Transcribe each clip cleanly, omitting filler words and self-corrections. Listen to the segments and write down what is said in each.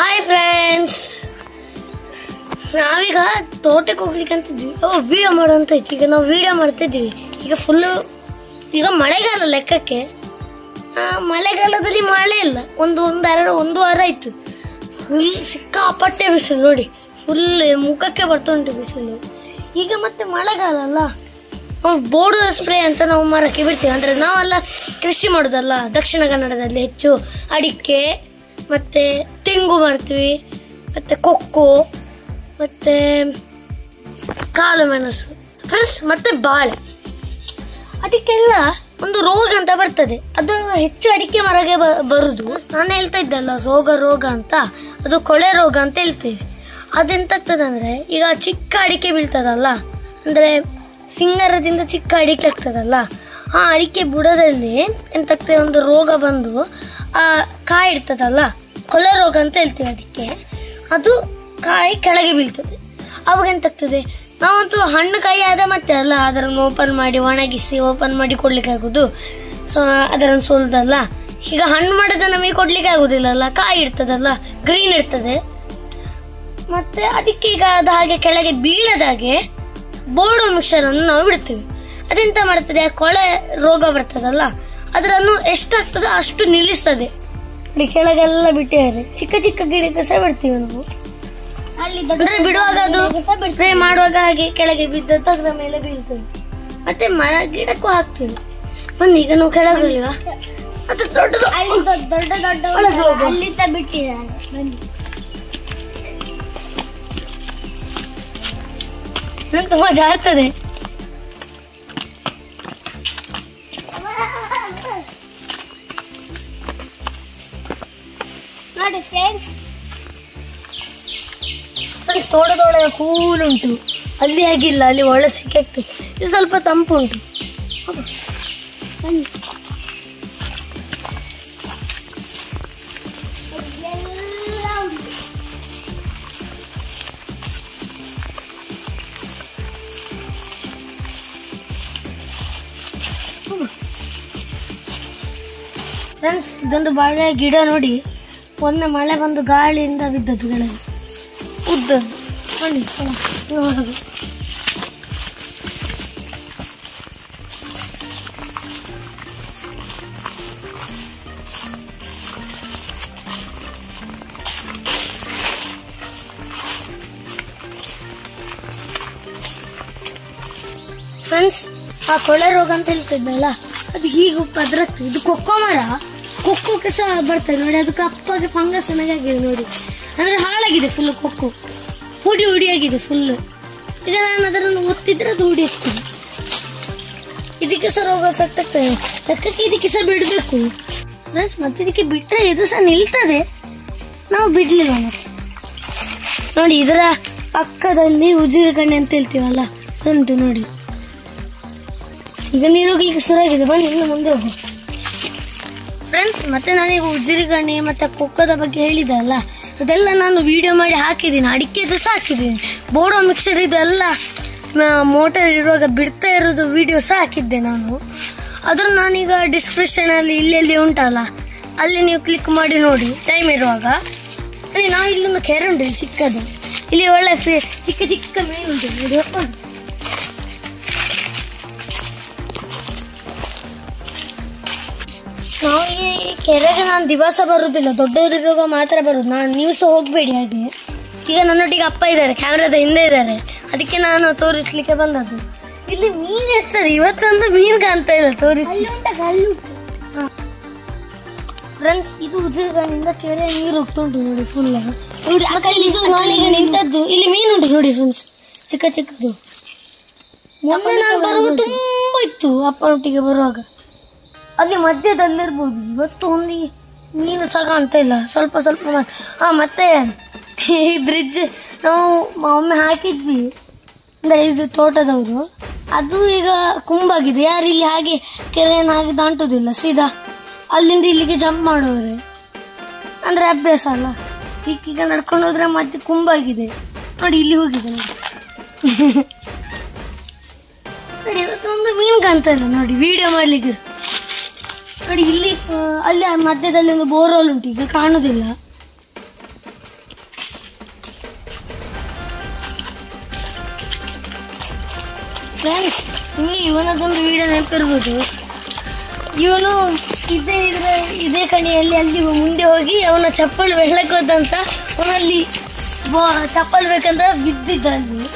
Hi friends, ನಾವೀಗ ತೋಟಕ್ಕೆ ಹೋಗ್ಲಿಕ್ಕೆ ಅಂತಿದ್ವಿ. ವಿಡಿಯೋ ಮಾಡೋಂತ ಇತ್ತು. ಈಗ ನಾವು ವಿಡಿಯೋ ಮಾಡ್ತಿದ್ವಿ. ಈಗ ಫುಲ್ಲು ಈಗ ಮಳೆಗಾಲ ಲೆಕ್ಕಕ್ಕೆ. ಮಳೆಗಾಲದಲ್ಲಿ ಮಳೆ ಇಲ್ಲ. ಒಂದು ವಾರ ಆಯ್ತು. ಫುಲ್ ಸಿಕ್ಕಾಪಟ್ಟೆ ಬಿಸಿಲು ನೋಡಿ, ಫುಲ್ ಮುಖಕ್ಕೆ ಬರ್ತುಂಟು ಬಿಸಿಲು. ಈಗ ಮತ್ತೆ ಮಳೆಗಾಲ ಅಲ್ಲ, ನಾವು ಬೋರ್ಡ್ ಸ್ಪ್ರೇ ಅಂತ ನಾವು ಮರಕ್ಕೆ ಬಿಡ್ತೀವಿ. ಅಂದರೆ ನಾವೆಲ್ಲ ಕೃಷಿ ಮಾಡೋದಲ್ಲ, ದಕ್ಷಿಣ ಕನ್ನಡದಲ್ಲಿ ಹೆಚ್ಚು ಅಡಿಕೆ ಮತ್ತು ತೆಂಗು ಮಾಡ್ತೀವಿ, ಮತ್ತು ಕೊಕ್ಕೋ, ಮತ್ತು ಕಾಳು ಮೆಣಸು ಫ್ರೆಂಡ್ಸ್, ಮತ್ತು ಬಾಳೆ. ಅದಕ್ಕೆಲ್ಲ ಒಂದು ರೋಗ ಅಂತ ಬರ್ತದೆ. ಅದು ಹೆಚ್ಚು ಅಡಿಕೆ ಮರಗೆ ಬರುದು. ನಾನು ಹೇಳ್ತಾ ಇದ್ದಲ್ಲ ರೋಗ ಅಂತ, ಅದು ಕೊಳೆ ರೋಗ ಅಂತ ಹೇಳ್ತೀವಿ. ಅದೆಂತಾಗ್ತದೆ ಅಂದರೆ, ಈಗ ಚಿಕ್ಕ ಅಡಿಕೆ ಬೀಳ್ತದಲ್ಲ, ಅಂದರೆ ಸಿಂಗಾರದಿಂದ ಚಿಕ್ಕ ಅಡಿಕೆ ಆಗ್ತದಲ್ಲ, ಆ ಅಡಿಕೆ ಬುಡದಲ್ಲಿ ಎಂತಾಗ್ತದೆ, ಒಂದು ರೋಗ ಬಂದು ಆ ಕಾಯಿ ಇರ್ತದಲ್ಲ, ಕೊಳೆ ರೋಗ ಅಂತ ಹೇಳ್ತೀವಿ ಅದಕ್ಕೆ. ಅದು ಕಾಯಿ ಕೆಳಗೆ ಬೀಳ್ತದೆ. ಅವಾಗ ಎಂತಾಗ್ತದೆ, ನಾವಂತೂ ಹಣ್ಣು ಕಾಯಿ ಆದ ಮತ್ತೆ ಅಲ್ಲ ಅದನ್ನು ಓಪನ್ ಮಾಡಿ ಒಣಗಿಸಿ ಓಪನ್ ಮಾಡಿ ಕೊಡ್ಲಿಕ್ಕೆ ಆಗುದು. ಅದರನ್ನು ಸೋಲ್ದಲ್ಲ. ಈಗ ಹಣ್ಣು ಮಾಡಿದ ನಮಗೆ ಕೊಡ್ಲಿಕ್ಕೆ ಆಗುದಿಲ್ಲಲ್ಲ, ಕಾಯಿ ಇರ್ತದಲ್ಲ, ಗ್ರೀನ್ ಇರ್ತದೆ. ಮತ್ತೆ ಅದಕ್ಕೆ ಈಗ ಅದು ಹಾಗೆ ಕೆಳಗೆ ಬೀಳದಾಗೆ ಬೋರ್ಡ್ ಮಿಕ್ಸರ್ ಅನ್ನು ನಾವು ಬಿಡ್ತೀವಿ. ಅದೆಂತ ಮಾಡ್ತದೆ, ಕೊಳೆ ರೋಗ ಬರ್ತದಲ್ಲ, ಅದರನ್ನು ಎಷ್ಟಾಗ್ತದೆ ಅಷ್ಟು ನಿಲ್ಲಿಸ್ತದೆ. ಕೆಳಗೆಲ್ಲ ಬಿಟ್ಟಿದ್ದಾರೆ. ಚಿಕ್ಕ ಚಿಕ್ಕ ಗಿಡಕ್ಕೆ ಸಹ ಬಿಡ್ತೀವಿ ನಾವು. ಅಂದ್ರೆ ಬಿಡುವಾಗ ಅದು ಸ್ಪ್ರೇ ಮಾಡುವಾಗ ಹಾಗೆ ಕೆಳಗೆ ಬಿದ್ದದ್ದು ಅದರ ಮೇಲೆ ಬೀಳ್ತದೆ. ಮತ್ತೆ ಮರ ಗಿಡಕ್ಕೂ ಹಾಕ್ತೀವಿ. ಬನ್ನಿ, ಈಗ ನಾವು ಕೆಳಗೆ ಅದು ದೊಡ್ಡದು ಅಲ್ಲಿಂದ ಬಿಟ್ಟಿದ್ದಾರೆ. ಬನ್ನಿ, ತುಂಬಾ ಜಾರ್ತದೆ. ನೋಡಿ ಫ್ರೆಂಡ್ಸ್, ತೋಟದೊಳಗೆ ಕೂಲ್ ಉಂಟು. ಅಲ್ಲಿ ಆಗಿಲ್ಲ, ಅಲ್ಲಿ ಒಳ್ಳೆ ಸೆಕೆ ಆಗ್ತದೆ. ಇದು ಸ್ವಲ್ಪ ತಂಪು ಉಂಟು. ಫ್ರೆಂಡ್ಸ್, ಇದೊಂದು ಬಾಳೆ ಗಿಡ ನೋಡಿ, ಒಮ್ಮೆ ಮಳೆ ಬಂದು ಗಾಳಿಯಿಂದ ಬಿದ್ದದ್ದು ಕೆಳಗೆ ಉದ್ದದ್ದು. ನೋಡಿ ನೋಡೋದು. ಫ್ರೆಂಡ್ಸ್, ಆ ಕೊಳೆ ರೋಗ ಅಂತ ಹೇಳ್ತಿದ್ದಲ್ಲ, ಅದು ಹೀಗೆ ಪದ್ರತ್ತು. ಇದು ಕೊಕ್ಕೋ ಮರ, ಕೊಕ್ಕೋಕ್ಕೆ ಸಹ ಬರ್ತದೆ ನೋಡಿ. ಅದು ಕಪ್ಪಾಗಿ ಫಂಗಸ್ ಆಗಿದೆ ನೋಡಿ. ಅಂದ್ರೆ ಹಾಳಾಗಿದೆ ಫುಲ್. ಕೊಕ್ಕೋ ಹುಡಿ ಆಗಿದೆ ಫುಲ್. ಈಗ ನಾನು ಅದನ್ನು ಒತ್ತಿದ್ರೆ ಅದು ಹುಡಿ ಆಗ್ತದೆ. ಇದಕ್ಕೆ ಸಹ ರೋಗ ಎಫೆಕ್ಟ್ ಆಗ್ತದೆ. ಲೆಕ್ಕಕ್ಕೆ ಇದಕ್ಕೆ ಸಹ ಬಿಡಬೇಕು ಫ್ರೆಂಡ್ಸ್. ಮತ್ತೆ ಇದಕ್ಕೆ ಬಿಟ್ಟರೆ ಇದು ಸಹ ನಿಲ್ತದೆ. ನಾವು ಬಿಡ್ಲಿಲ್ಲ ಮತ್ತೆ. ನೋಡಿ, ಇದರ ಪಕ್ಕದಲ್ಲಿ ಉಜಿರೆ ಕಣ್ಣೆ ಅಂತ ಹೇಳ್ತೀವಲ್ಲ, ಉಂಟು ನೋಡಿ. ಈಗ ನೀರು ಹೋಗ್ಲಿಕ್ಕೆ ಶುರುವಾಗಿದೆ. ಬನ್ನಿ, ಇನ್ನು ಮುಂದೆ ಹೋಗು ಫ್ರೆಂಡ್ಸ್. ಮತ್ತೆ ನಾನೀಗ ಉಜಿರಿ ಗಣ್ಣೆ ಮತ್ತೆ ಕೊಕ್ಕದ ಬಗ್ಗೆ ಹೇಳಿದೆ ಅಲ್ಲ, ಅದೆಲ್ಲ ನಾನು ವಿಡಿಯೋ ಮಾಡಿ ಹಾಕಿದ್ದೀನಿ. ಅಡಿಕೆದು ಸಹ ಹಾಕಿದ್ದೀನಿ. ಬೋರ್ಡೋ ಮಿಕ್ಸರ್ ಇದೆಲ್ಲ ಮೋಟರ್ ಇರುವಾಗ ಬಿಡ್ತಾ ಇರೋದು ವಿಡಿಯೋ ಸಹ ಹಾಕಿದ್ದೆ ನಾನು. ಅದನ್ನು ನಾನೀಗ ಡಿಸ್ಕ್ರಿಪ್ಷನ್ ಅಲ್ಲಿ ಇಲ್ಲಿ ಉಂಟಲ್ಲ, ಅಲ್ಲಿ ನೀವು ಕ್ಲಿಕ್ ಮಾಡಿ ನೋಡಿ ಟೈಮ್ ಇರುವಾಗ. ನಾವು ಇಲ್ಲೊಂದು ಕೆರೆ ಉಂಟು ಚಿಕ್ಕದು. ಇಲ್ಲಿ ಒಳ್ಳೆ ಚಿಕ್ಕ ಚಿಕ್ಕ ಮೀನು ಉಂಟು ನೋಡಿ. ನಾವು ಈ ಕೆರೆಗೆ ನಾನು ದಿವಸ ಬರುವುದಿಲ್ಲ, ದೊಡ್ಡವರಿರುವಾಗ ಮಾತ್ರ ಬರುದು. ನೀವು ಸಹ ಹೋಗ್ಬೇಡಿ ಹಾಗೆ. ಈಗ ನನ್ನೊಟ್ಟಿಗೆ ಅಪ್ಪ ಇದ್ದಾರೆ, ಕ್ಯಾಮ್ರಾದ ಹಿಂದೆ ಇದ್ದಾರೆ. ಅದಕ್ಕೆ ನಾನು ತೋರಿಸ್ಲಿಕ್ಕೆ ಬಂದದ್ದು. ಇಲ್ಲಿ ಮೀನು ಇರ್ತದೆ. ಇವತ್ತೊಂದು ಮೀನು ಕಾಣ್ತಾ ಇಲ್ಲ ತೋರಿಸಿ. ಫ್ರೆಂಡ್ಸ್, ಇದು ಉಜಿರಗಣ್ಣಿಂದ ಕೆರೆ ನೀರು ಹೋಗ್ತುಂಟು ನೋಡಿ ಫುಲ್. ನಾನೀಗ ನಿಂತದ್ದು ಇಲ್ಲಿ ಮೀನು ಉಂಟು ನೋಡಿ ಫ್ರೆಂಡ್ಸ್, ಚಿಕ್ಕ ಚಿಕ್ಕದು. ಮೊನ್ನೆ ನಾನು ಬರುವಾಗ ತುಂಬಾ ಇತ್ತು ಅಪ್ಪನೊಟ್ಟಿಗೆ ಬರುವಾಗ. ಅಲ್ಲಿ ಮಧ್ಯದಲ್ಲಿರ್ಬೋದು. ಇವತ್ತು ಒಂದು ಮೀನು ಸಹ ಕಾಣ್ತಾ ಇಲ್ಲ, ಸ್ವಲ್ಪ ಮತ್ತೆ ಈ ಬ್ರಿಡ್ಜ್ ನಾವು ಒಮ್ಮೆ ಹಾಕಿದ್ವಿ, ಅಂದರೆ ಇದು ತೋಟದವರು. ಅದು ಈಗ ಕುಂಬಾಗಿದೆ. ಯಾರು ಇಲ್ಲಿ ಹಾಗೆ ಕೆರೆಯನ್ನು ಹಾಗೆ ದಾಟುವುದಿಲ್ಲ, ಸೀದಾ ಅಲ್ಲಿಂದ ಇಲ್ಲಿಗೆ ಜಂಪ್ ಮಾಡೋರೆ. ಅಂದರೆ ಅಭ್ಯಾಸ ಅಲ್ಲ. ಈಗ ನಡ್ಕೊಂಡು ಹೋದ್ರೆ ಮತ್ತೆ ಕುಂಬಾಗಿದೆ ನೋಡಿ. ಇಲ್ಲಿ ಹೋಗಿದೆ ನೋಡಿ. ನೋಡಿ, ಇವತ್ತೊಂದು ಮೀನು ಕಾಣ್ತಾ ಇಲ್ಲ ನೋಡಿ ವಿಡಿಯೋ ಮಾಡ್ಲಿಕ್ಕೆ. ನೋಡಿ, ಇಲ್ಲಿ ಅಲ್ಲಿ ಮಧ್ಯದಲ್ಲಿ ಒಂದು ಬೋರ್ವೆಲ್ ಉಂಟು, ಈಗ ಕಾಣುದಿಲ್ಲ. ಫ್ರೆಂಡ್ಸ್, ನಿಮಗೆ ಇವನದೊಂದು ವಿಡಿಯೋ ನೆನಪಿರ್ಬೋದು. ಇವನು ಇದೇ ಕಣಿಯಲ್ಲಿ ಅಲ್ಲಿ ಮುಂದೆ ಹೋಗಿ ಅವನ ಚಪ್ಪಲ್ ಬೆಳ್ಳಕ್ಕೆ ಹೋದಂತ ಅವನಲ್ಲಿ ಚಪ್ಪಲ್ ಬೇಕಂತ ಬಿದ್ದಿದ್ದ ಅಲ್ಲಿ.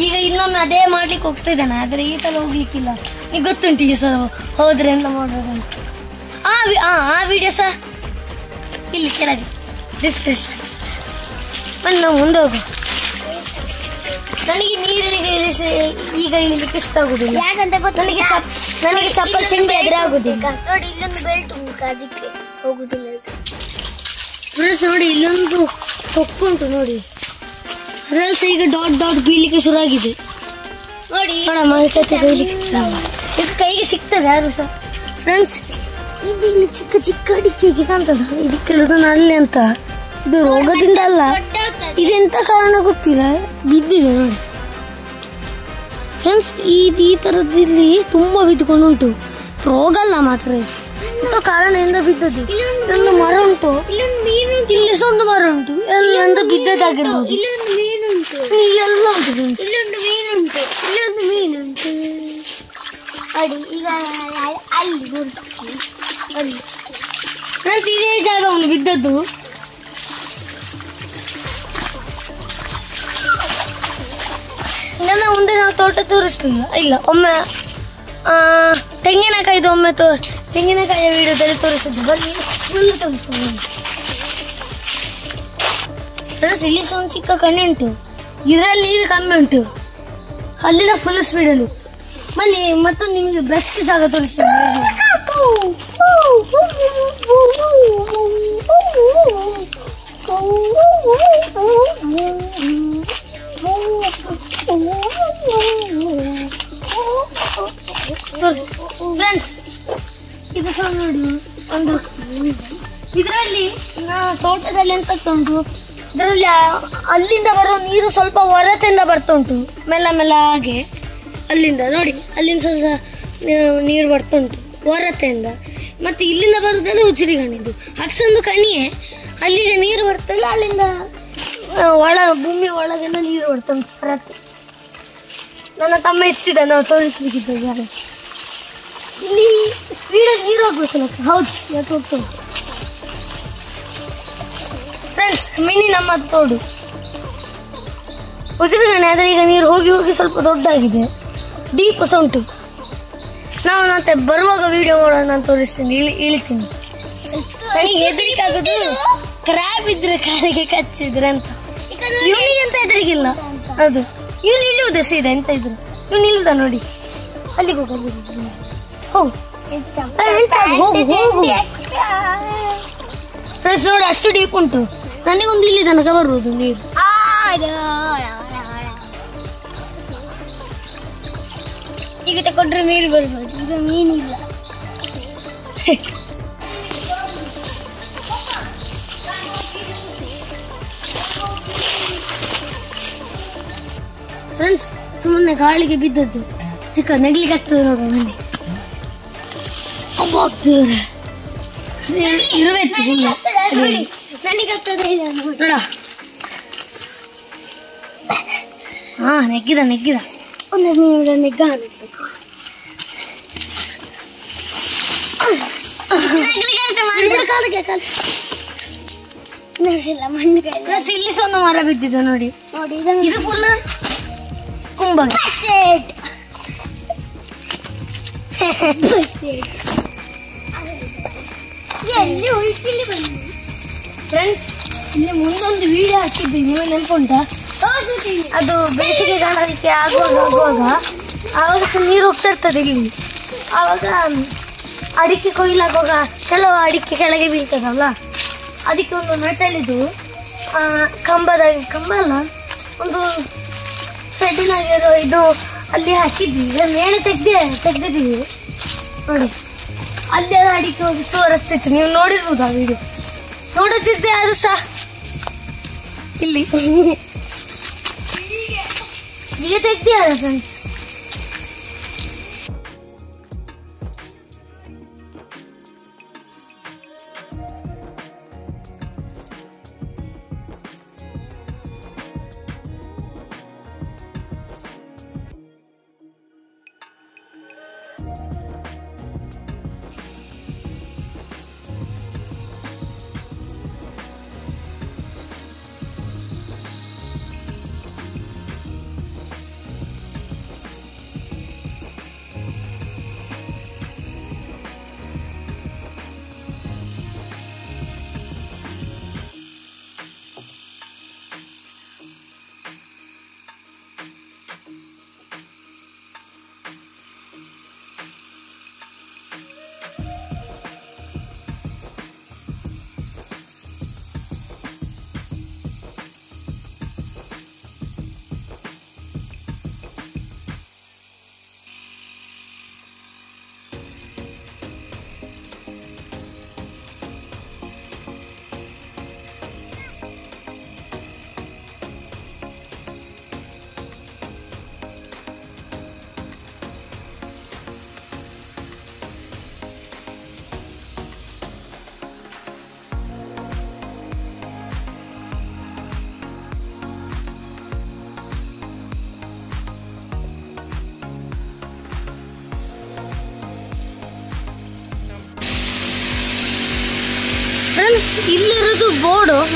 ಈಗ ಇನ್ನೊಮ್ಮೆ ಅದೇ ಮಾಡ್ಲಿಕ್ಕೆ ಹೋಗ್ತಿದ್ದಾನೆ, ಆದರೆ ಈ ಸಲ ಹೋಗ್ಲಿಕ್ಕಿಲ್ಲ. ಈಗ ಗೊತ್ತುಂಟು ಈ ಸಲ ಹೋದ್ರೆ ಎಂತ ಮಾಡೋದಂತ. ಆ ವಿಡಿಯೋ ಸಹ ಇಲ್ಲಿ ಕೆಳಗೆ ಡಿಸ್ಕ್ರಿಪ್ಷನ್. ಬನ್ನಿ ನಾವು ಮುಂದೆ ಹೋಗು. ನನಗೆ ನೀರಿಗೆ ಈಗ ಇಳಿಲಿಕ್ಕೆ ಇಷ್ಟ ಆಗುದಿಲ್ಲ, ಯಾಕಂತ ಗೊತ್ತ ನನಗೆ ಚಪ್ಪಲ್ ಚೆಂಡಿ ಆದ್ರೆ ಆಗುದಿಲ್ಲ. ನೋಡಿ ಇಲ್ಲೊಂದು ಬೆಲ್ಟ್ ಉಂಟು, ಅದಕ್ಕೆ ಹೋಗುದಿಲ್ಲ. ಫ್ರೆಂಡ್ಸ್ ನೋಡಿ, ಇಲ್ಲೊಂದು ಹೊಕ್ಕುಂಟು ನೋಡಿ, ಅದ್ರಲ್ಲಿ ಸಹ ಈಗ ಡಾಟ್ ಡಾಟ್ ಬೀಳಿಕ್ಕೆ ಶುರು ಆಗಿದೆ ನೋಡಿ. ಇದು ಕೈಗೆ ಸಿಗ್ತದೆ ಯಾರು ಸಹ. ಫ್ರೆಂಡ್ಸ್, ಇದು ಇಲ್ಲಿ ಚಿಕ್ಕ ಚಿಕ್ಕ ಅಡಿಕೆಗೆ ಕಾಣ್ತದ, ಇದಕ್ಕೆ ಅಲ್ಲಿ ಅಂತ. ಇದು ರೋಗದಿಂದ ಅಲ್ಲ, ಇದೆಂತ ಕಾರಣ ಗೊತ್ತಿಲ್ಲ, ಬಿದ್ದಿದೆ ನೋಡಿ. ಫ್ರೆಂಡ್ಸ್, ಈ ತರದಲ್ಲಿ ತುಂಬಾ ಬಿದ್ದುಕೊಂಡುಂಟು, ರೋಗ ಅಲ್ಲ ಮಾತ್ರ, ಎಂತ ಕಾರಣದಿಂದ ಬಿದ್ದದ್ದು. ಒಂದು ಮರ ಉಂಟು, ಇಲ್ಲಿ ಸಹ ಒಂದು ಮರ ಉಂಟು, ಎಲ್ಲ ಅಂತ ಬಿದ್ದದಾಗಿರ್ಬೋದು. ಎಲ್ಲ ಉಂಟು, ಇಲ್ಲೊಂದು ಮೀನುಂಟು, ಇಲ್ಲೊಂದು ಮೀನುಂಟು ನೋಡಿ. ಈಗ ಅಲ್ಲಿ ಇದೇ ಜಾಗ ಅವನು ಬಿದ್ದದ್ದು. ನನ್ನ ಮುಂದೆ ನಾವು ತೋಟ ತೋರಿಸ್ಲಿಲ್ಲ, ಇಲ್ಲ ಒಮ್ಮೆ ತೆಂಗಿನಕಾಯಿದು ಒಮ್ಮೆ ತೆಂಗಿನಕಾಯಿಯ ವಿಡಿಯೋದಲ್ಲಿ ತೋರಿಸಿದ್ದು. ಬನ್ನಿ ಮುಂದೆ ತೋರಿಸ್ತೀನಿ. ಫ್ರೆಂಡ್ಸ್, ಇಲ್ಲಿ ಸಹ ಒಂದು ಚಿಕ್ಕ ಕಣ್ಣೆ ಉಂಟು, ಇದರಲ್ಲಿ ನೀರು ಕಮ್ಮಿ ಉಂಟು, ಅಲ್ಲಿಂದ ಫುಲ್ ಸ್ಪೀಡಲ್ಲಿ. ಬನ್ನಿ ಮತ್ತೊಂದು ನಿಮಗೆ ಬೆಸ್ಟ್ ಜಾಗ ತೋರಿಸ್ತೀನಿ. ಫ್ರೆಂಡ್ಸ್, ಇದು ಸಹ ನೋಡಿ ಒಂದು ಇದರಲ್ಲಿ ತೋಟದಲ್ಲಿ ಎಂತ ಉಂಟು, ಇದರಲ್ಲಿ ಅಲ್ಲಿಂದ ಬರೋ ನೀರು ಸ್ವಲ್ಪ ಹೊರತೆಯಿಂದ ಬರ್ತಾ ಉಂಟು, ಮೆಲ್ಲ ಮೆಲ್ಲ ಹಾಗೆ ಅಲ್ಲಿಂದ ನೋಡಿ, ಅಲ್ಲಿಂದ ಸಹ ನೀರು ಬರ್ತಾ ಉಂಟು ಹೊರತೆಯಿಂದ. ಮತ್ತೆ ಇಲ್ಲಿಂದ ಬರುವುದೆಲ್ಲ ಉಜಿರಿ ಕಣಿದು ಹಕ್ಸೊಂದು ಕಣಿಯೇ, ಅಲ್ಲಿಗೆ ನೀರು ಬರ್ತಲ್ಲ, ಅಲ್ಲಿಂದ ಭೂಮಿ ಒಳಗೆಲ್ಲ ನೀರು ಬರ್ತಾ ಉಂಟು ಹೊರತೆ. ನನ್ನ ತಮ್ಮ ಎತ್ತಿದ, ನಾವು ತೋರಿಸ್ಬೇಕಿದ್ದ. ಇಲ್ಲಿ ಸ್ಪೀಡಲ್ಲಿ ನೀರು ಹೋಗ್ಬೇಕಲ್ಲ, ಹೌದು ಯಾಕೆ ಹೋಗ್ತದೆ. ಫ್ರೆಂಡ್ಸ್, ಮಿನಿ ನಮ್ಮ ತೋಡು ಉಜಿರುಗಣೆ, ಆದರೆ ಈಗ ನೀರು ಹೋಗಿ ಹೋಗಿ ಸ್ವಲ್ಪ ದೊಡ್ಡಾಗಿದೆ, ಡೀಪ್ ಸಹ ಉಂಟು. ನಾವು ಮತ್ತೆ ಬರುವಾಗ ವಿಡಿಯೋ ಮಾಡೋಣ, ನಾನು ತೋರಿಸ್ತೀನಿ, ಇಳಿತೀನಿ. ನನಗೆ ಹೆದರಿಕೆ ಆಗೋದು ಕ್ರ್ಯಾಬ್ ಇದ್ರೆ ಕಾಲಿಗೆ ಕಚ್ಚಿದ್ರೆ ಅಂತ. ಇವನಿಗೆ ಎಂತ ಹೆದರಿಕಿಲ್ಲ, ಅದು ಇವನು ಇಳಿಯುವುದೇ ಸೀದಾ ಎಂತ ಇದ್ರು. ಇವನು ಇಲ್ದ ನೋಡಿ, ಅಲ್ಲಿಗೆ ಹೋಗು ಹೋಗು. ಫ್ರೆಂಡ್ಸ್ ನೋಡಿ, ಅಷ್ಟು ಡೀಪ್ ಉಂಟು, ನನಗೊಂದು ಇಲ್ಲಿ ತನಕ ಬರುವುದು ನೀರು. ಈಗ ತಗೊಂಡ್ರೆ ನೀರು ಬರ್ಬೋದು, ಈಗ ಮೀನಿಲ್ಲ. ಫ್ರೆಂಡ್ಸ್, ಸುಮ್ಮನೆ ಗಾಳಿಗೆ ಬಿದ್ದದ್ದು, ಚಿಕ್ಕ ನೆಗ್ಲಿಕ್ಕೆ ಆಗ್ತದೆ ನೋಡುವ ಮನೆ. ಇರುವೆತ್ತು ನೋಡ. ಹಾ, ನೆಗ್ಗಿದ ಒಂದು ನೆಗ್ಗ ಇಲ್ಲಿ ಸಹ ಒಂದು ಮರ ಬಿದ್ದಿದೆ ನೋಡಿ. ಇದು ಫುಲ್ ಕುಂಬ. ಫ್ರೆಂಡ್ಸ್, ಇಲ್ಲಿ ಮುಂದೊಂದು ವಿಡಿಯೋ ಹಾಕಿದ್ವಿ, ನೀವು ನೆನ್ಪುಂಟ? ಅದು ಬೇಸಿಗೆ ಕಾಲಕ್ಕೆ ಆಗುವಾಗ ನೀರು ಹೋಗ್ತಾ ಇರ್ತದೆ ಇಲ್ಲಿ. ಆವಾಗ ಅಡಿಕೆ ಕೊಯ್ಲಾಗುವಾಗ ಕೆಲವು ಅಡಿಕೆ ಕೆಳಗೆ ಬೀಳ್ತದಲ್ಲ, ಅದಕ್ಕೆ ಒಂದು ಮೆಟಲಿದು ಕಂಬ ಅಲ್ಲ, ಒಂದು ಸೆಡ್ಡಿನಾಗಿರೋ ಇದು ಅಲ್ಲಿ ಹಾಕಿದ್ವಿ. ಮೇಲೆ ತೆಗ್ದಿದ್ದೀವಿ ನೋಡಿ, ಅಲ್ಲೆಲ್ಲ ಅಡಿಕೆ ಹೋಗಿ ತೋರಿಸ್ತಿತ್ತು, ನೀವು ನೋಡಿರ್ಬೋದು ಆ ವಿಡಿಯೋ. ನೋಡುತ್ತಿದ್ದೆ ಅದು ಸಹ ಇಲ್ಲಿ ಈಗ ತೆಗ್ದಿದ್ದಾರೆ ಫ್ರೆಂಡ್ಸ್.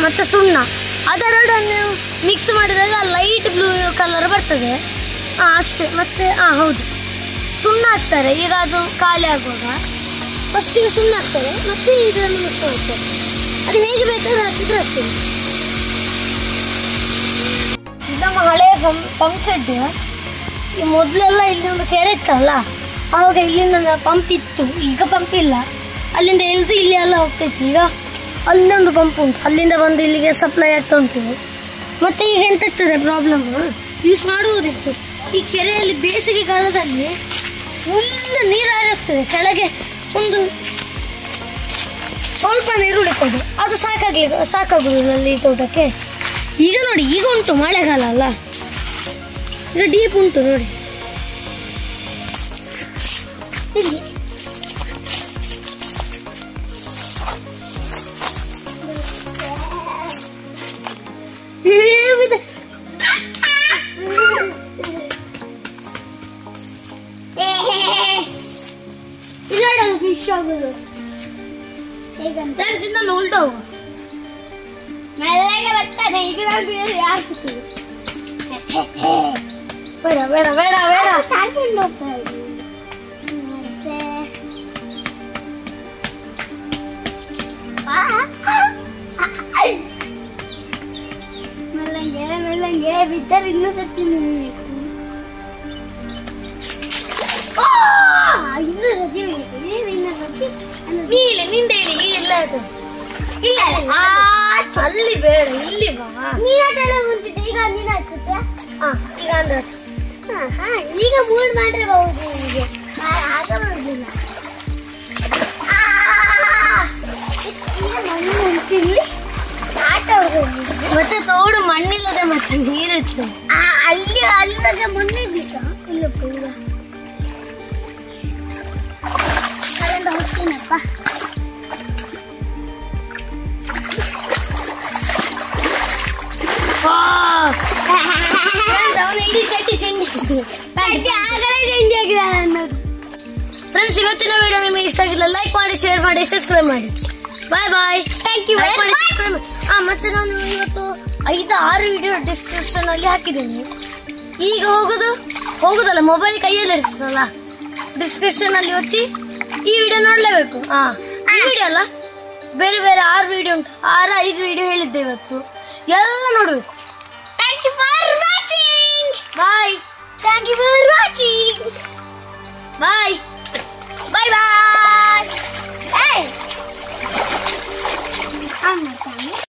ಮತ್ತು ಸುಣ್ಣ ಅದೆರಡನ್ನು ಮಿಕ್ಸ್ ಮಾಡಿದಾಗ ಲೈಟ್ ಬ್ಲೂ ಕಲರ್ ಬರ್ತದೆ. ಅಷ್ಟೇ. ಮತ್ತು ಹೌದು, ಸುಣ್ಣ ಹಾಕ್ತಾರೆ. ಈಗ ಅದು ಖಾಲಿ ಆಗುವಾಗ ಫಸ್ಟಿಗೆ ಸುಣ್ಣ ಹಾಕ್ತಾರೆ, ಮತ್ತು ಇದನ್ನು ಮಿಕ್ಸ್ ಮಾಡ್ತಾರೆ. ಅದು ಹೇಗೆ ಬೇಕಾದ್ರೆ ಹಾಕಿದ್ರೆ ಆಗ್ತದೆ. ನಮ್ಮ ಹಳೆಯ ಪಂಪ್ ಸೆಟ್. ಈ ಮೊದಲೆಲ್ಲ ಇಲ್ಲಿ ಒಂದು ಕೆರೆ ಇತ್ತಲ್ಲ, ಆವಾಗ ಇಲ್ಲಿಂದ ಪಂಪ್ ಇತ್ತು. ಈಗ ಪಂಪ್ ಇಲ್ಲ. ಅಲ್ಲಿಂದ ಎಳೆದು ಇಲ್ಲಿ ಎಲ್ಲ ಹೋಗ್ತೈತಿ. ಈಗ ಅಲ್ಲಿಂದ ಒಂದು ಪಂಪ್ ಉಂಟು, ಅಲ್ಲಿಂದ ಬಂದು ಇಲ್ಲಿಗೆ ಸಪ್ಲೈ ಆಗ್ತಾ ಉಂಟು. ಮತ್ತು ಈಗ ಎಂತ ಆಗ್ತದೆ ಪ್ರಾಬ್ಲಮ್, ಯೂಸ್ ಮಾಡುವುದಿತ್ತು. ಈ ಕೆರೆಯಲ್ಲಿ ಬೇಸಿಗೆ ಕಾಲದಲ್ಲಿ ಫುಲ್ ನೀರು ಹರಿಯುತ್ತದೆ. ಕೆಳಗೆ ಒಂದು ಸ್ವಲ್ಪ ನೀರು ಉಳಿತದೆ, ಅದು ಸಾಕಾಗುವುದಿಲ್ಲ ಅಲ್ಲಿ ತೋಟಕ್ಕೆ. ಈಗ ನೋಡಿ, ಈಗ ಉಂಟು ಮಳೆಗಾಲ ಅಲ್ಲ, ಈಗ ಡೀಪ್ ಉಂಟು ನೋಡಿ. ಇಲ್ಲಿ ಫಿಶ್ ಆಗುದು ಉಲ್ಟ ಹೋಗು, ಮೆಲ್ಲಗೆ ಬರ್ತದೆ. ಈಗ ಯಾರು ಸಿಗ್ತದೆ? ಬೇಡ ಬೇಡ ಬೇಡ ಬೇಡ, ಕಾಡ್ಕೊಂಡು ಹೋಗ್ತಾ ಇದ್ದೀವಿ. ಮೆಲ್ಲಂಗೆ ಮೆಲ್ಲಂಗೆ ಬಿದ್ದರೆ ಇನ್ನೂ ಸತ್ತಿ ನಿಲ್ಲಬೇಕು. ಇನ್ನೂ ಸತಿ ನಿಂದೆ ಇಲ್ಲ ಇಲ್ಲ ಅಲ್ಲಿ ಬೇಡ, ಇಲ್ಲಿ ಬಾ. ನೀನಾಟೆಲ್ಲ ಕುಂತಿದ್ದೆ, ಈಗ ನೀನು ಹಾಕುತ್ತೆ. ಈಗ ಅಂದ್ರೆ ಈಗ ಮೂಡ್ ಮಾಡಿರಬಹುದು. ನಿಮಗೆ ಆಗ ಬರುದಿಲ್ಲ. ಮಣ್ಣು ಉಂಟಿಲ್ಲಿ ಆಟ ಮತ್ತೆ ತೋಡು ಮಣ್ಣಿಲ್ಲದೆ ಮತ್ತೆ ನೀರಿತ್ತು. ಅಲ್ಲಿ ಅಲ್ಲದೆ ಮಣ್ಣಿದ್ದಿತ್ತ ಇಲ್ಲಪ್ಪ. ಈಗ ಕರೆಂಟ್ ಹೋಗ್ತೀನಪ್ಪ. ಫ್ರೆಂಡ್ಸ್, ಇವತ್ತಿನ ವಿಡಿಯೋ ನಿಮಗೆ ಇಷ್ಟ ಆಗಿಲ್ಲ ಲೈಕ್ ಮಾಡಿ, ಶೇರ್ ಮಾಡಿ, ಸಬ್ಸ್ಕ್ರೈಬ್ ಮಾಡಿ. Bye bye. Thank you. ಮತ್ತೆ ನಾನು ಇವತ್ತು 5-6 ವಿಡಿಯೋ ಡಿಸ್ಕ್ರಿಪ್ಷನ್ ಅಲ್ಲಿ ಹಾಕಿದ್ದೀನಿ. ಈಗ ಹೋಗುದಲ್ಲ, ಮೊಬೈಲ್ ಕೈಯಲ್ಲಿ ಇರ್ತದಲ್ಲ, ಡಿಸ್ಕ್ರಿಪ್ಷನ್ ಅಲ್ಲಿ ಒತ್ತಿ ಈ ವಿಡಿಯೋ ನೋಡ್ಲೇಬೇಕು. ಈ ವಿಡಿಯೋ ಅಲ್ಲ, ಬೇರೆ ಬೇರೆ 6 ವಿಡಿಯೋ ಉಂಟು. 6-5 ವಿಡಿಯೋ ಹೇಳಿದ್ದೆ ಇವತ್ತು, ಎಲ್ಲ ನೋಡ್ಬೇಕು. Thank you for watching. Bye. Thank you for watching.